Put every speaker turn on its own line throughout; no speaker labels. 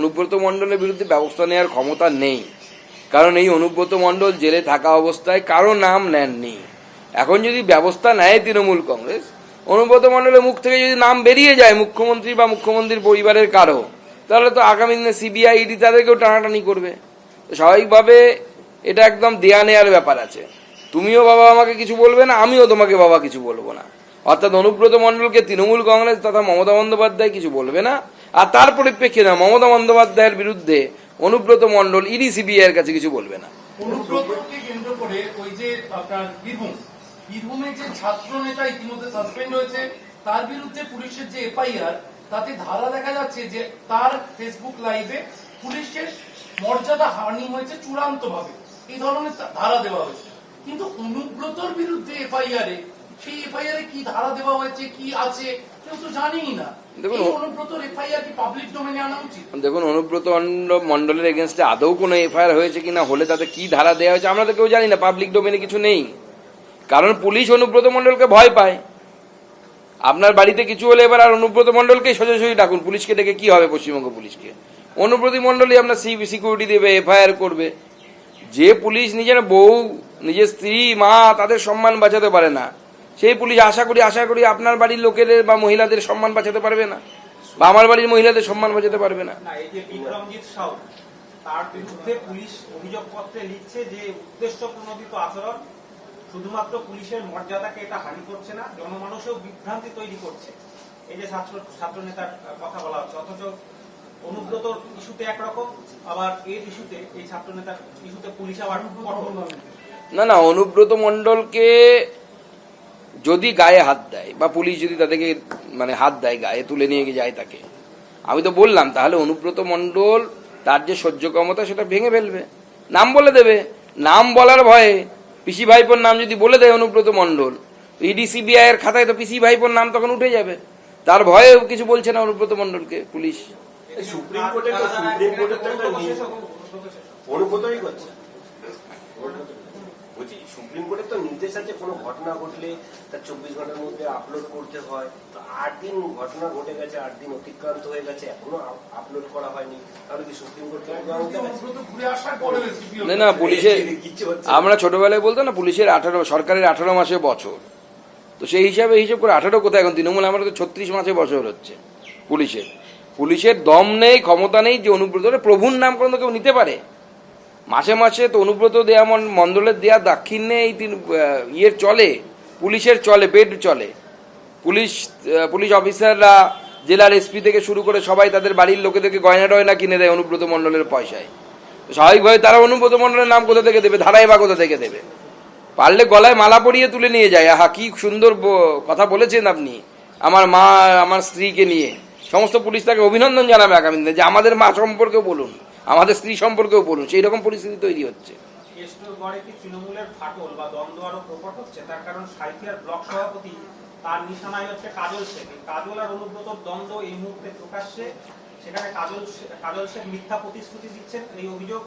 অনুব্রত মণ্ডলের বিরুদ্ধে ব্যবস্থা নেওয়ার ক্ষমতা নেই, কারণ এই অনুব্রত মণ্ডল জেলে থাকা অবস্থায় কারো নাম নেননি। এখন যদি ব্যবস্থা নেয় তৃণমূল কংগ্রেস, অনুব্রত মণ্ডলের মুখ থেকে যদি নাম বেরিয়ে যায় মুখ্যমন্ত্রী বা মুখ্যমন্ত্রীর পরিবারের কারো, তাহলে তো আগামী দিনে সিবিআই ইডি তাদেরকেও টানাটানি করবে। স্বাভাবিকভাবে এটা একদম দেয়া নেয়ার ব্যাপার আছে। তুমিও বাবা আমাকে কিছু বলবে না, আমিও তোমাকে বাবা কিছু বলবো না। অর্থাৎ অনুব্রত মণ্ডলকে তৃণমূল কংগ্রেস তথা মমতা বন্দ্যোপাধ্যায় কিছু বলবে না, আর তার পরিপ্রেক্ষিতে না মমতা বন্দ্যোপাধ্যায়ের বিরুদ্ধে অনুব্রত মণ্ডল ইডি সিবিআই এর কাছে কিছু বলবে না।
অনুব্রতকে কেন্দ্র করে ওই যে আপনার বীরভূমে যে ছাত্র নেতা ইতিমধ্যে সাসপেন্ড হয়েছে, তার বিরুদ্ধে পুলিশের যে এফআইআর, তাতে ধারা দেখা যাচ্ছে যে তার ফেসবুক লাইভে পুলিশের মর্যাদা হানি হয়েছে চূড়ান্ত ভাবে, এই ধরনের ধারা দেওয়া হয়েছে। কিন্তু অনুব্রতর বিরুদ্ধে এফআইআরে, সেই এফআইআরে কি ধারা দেওয়া হয়েছে, কি আছে, কেউ তো জানেই না। অনুব্রতর এফআইআর কি পাবলিক ডোমেনে আনা উচিত?
দেখুন, অনুব্রত মণ্ডলের এগেনস্টে আদৌ কোনো এফআইআর হয়েছে কিনা, হলে তাতে কি ধারা দেওয়া হয়েছে আমরা তো কেউ জানি না, পাবলিক ডোমেনে কিছু নেই। কারণ পুলিশ অনুব্রত মণ্ডলকে ভয় পায়। আপনার বাড়িতে কিছু হলে এবার আর অনুব্রত মণ্ডলকেই সোজাসুজি ডাকুন, পুলিশকে ডেকে কি হবে? পশ্চিমবঙ্গ পুলিশকে অনুব্রত মণ্ডলই আপনার সিকিউরিটি দেবে, এফআইআর করবে। যে পুলিশ নিজের বউ, নিজের স্ত্রী, মা, তাদের সম্মান বাঁচাতে পারে না, সেই পুলিশ আশা করি আপনার বাড়ির লোকের বা মহিলাদের সম্মান বাঁচাতে পারবে না, বা আমার বাড়ির মহিলাদের সম্মান বাঁচাতে পারবে না।
এই যে বিক্রমজিৎ সাউ, তার বিরুদ্ধে পুলিশ অভিযোগপত্রে লিখছে যে উদ্দেশ্য প্রণোদিত আচরণ শুধুমাত্র পুলিশের মর্যাদাকে এটা হানি করছে না, জনমানুষেও বিভ্রান্তি তৈরি করছে। এই যে ছাত্র নেতার কথা বলা হচ্ছে, অথচ অনুব্রত ইস্যুতে একরকম, আবার এর ইস্যুতে, এই ছাত্র নেতার ইস্যুতে পুলিশ আবার
না, অনুব্রত মণ্ডলকে যদি গায়ে হাত দেয় বা পুলিশ যদি তাদেরকে মানে হাত দেয়, গায়ে তুলে নিয়ে যায় তাকে, আমি তো বললাম, তাহলে অনুব্রত মণ্ডল তার যে সহ্য ক্ষমতা সেটা ভেঙে ফেলবে, নাম বলে দেবে। নাম বলার ভয়ে, পিসি ভাইপোর নাম যদি বলে দেয় অনুব্রত মণ্ডল, ইডি সিবিআই এর খাতায় তো পিসি ভাইপোর নাম তখন উঠে যাবে। তার ভয়ে কিছু বলছে না অনুব্রত মণ্ডলকে পুলিশ।
সুপ্রিম কোর্টে সুপ্রিম কোর্টের তো নির্দেশ আছে, কোনো ঘটনা ঘটলে তার 24 ঘন্টার মধ্যে আপলোড করতে হয়। তো 8 দিন ঘটনা ঘটে গেছে, 8 দিন অতিক্রান্ত হয়ে গেছে, এখনো আপলোড করা হয়নি, তাহলে কি সুপ্রিম কোর্ট?
না, পুলিশের, আমরা ছোটবেলায় বলতো না পুলিশের 18, সরকারের 18 মাসে বছর, তো সেই হিসাবে হিসেব করে 18 কোথায়, এখন তৃণমূল আমরা তো 36 মাসে বছর হচ্ছে। পুলিশের দম নেই, ক্ষমতা নেই যে অনুব্রত প্রভুর নাম কোনো কেউ নিতে পারে। মাসে মাসে তো অনুব্রত দেয়া মণ্ডলের দেয়া দাক্ষিণ্যে এই ইয়ের চলে, পুলিশের চলে, পেড চলে। পুলিশ অফিসাররা, জেলার এসপি থেকে শুরু করে সবাই তাদের বাড়ির লোকেদেরকে গয়না টয়না কিনে দেয় অনুব্রত মণ্ডলের পয়সায়। স্বাভাবিকভাবে তারা অনুব্রত মণ্ডলের নাম কোথা থেকে দেবে, ধারায় বা কোথা থেকে দেবে? পারলে গলায় মালা পরিয়ে তুলে নিয়ে যায়। আহা, কি সুন্দর কথা বলেছেন আপনি আমার মা, আমার স্ত্রীকে নিয়ে। সমস্ত পুলিশ তাকে অভিনন্দন জানাবে আগামী দিনে, যে আমাদের মা সম্পর্কেও বলুন, আমাদের স্ত্রী সম্পর্কেও বলুন। সেই রকম পরিস্থিতি তৈরি হচ্ছে।
তৃণমূলের ফাটল বা দ্বন্দ্ব আরো প্রকট হচ্ছে, তার কারণ সাঁইথিয়ার ব্লক সভাপতি, তার নিশানায় হচ্ছে কাজল শেখ। কাজল আর অনুব্রতর দ্বন্দ্ব এই মুহূর্তে প্রকাশ্যে, সেখানে কাজল শেখ মিথ্যা প্রতিশ্রুতি দিচ্ছেন, এই অভিযোগ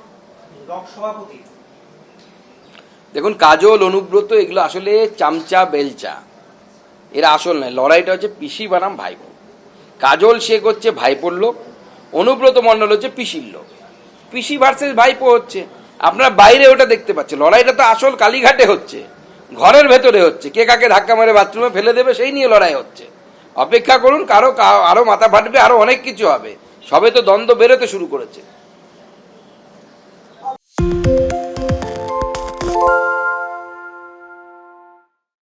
ব্লক সভাপতি।
দেখুন, কাজল, অনুব্রত এগুলো আসলে চামচা বেলচা, এরা আসল নয়। লড়াইটা হচ্ছে পিসি বানাম ভাইপো। কাজল শেখ হচ্ছে ভাইপোর লোক, অনুব্রত মণ্ডল হচ্ছে পিসির লোক। পিসি ভার্সেস ভাইপো হচ্ছে, আপনারা বাইরে ওটা দেখতে পাচ্ছেন। লড়াইটা তো আসল কালীঘাটে হচ্ছে, ঘরের ভেতরে হচ্ছে। কে কাকে ধাক্কা মেরে বাথরুমে ফেলে দেবে সেই নিয়ে লড়াই হচ্ছে। অপেক্ষা করুন, আরো মাথা ফাটবে, আরো অনেক কিছু হবে। সবে তো দ্বন্দ্ব বেরোতে শুরু করেছে।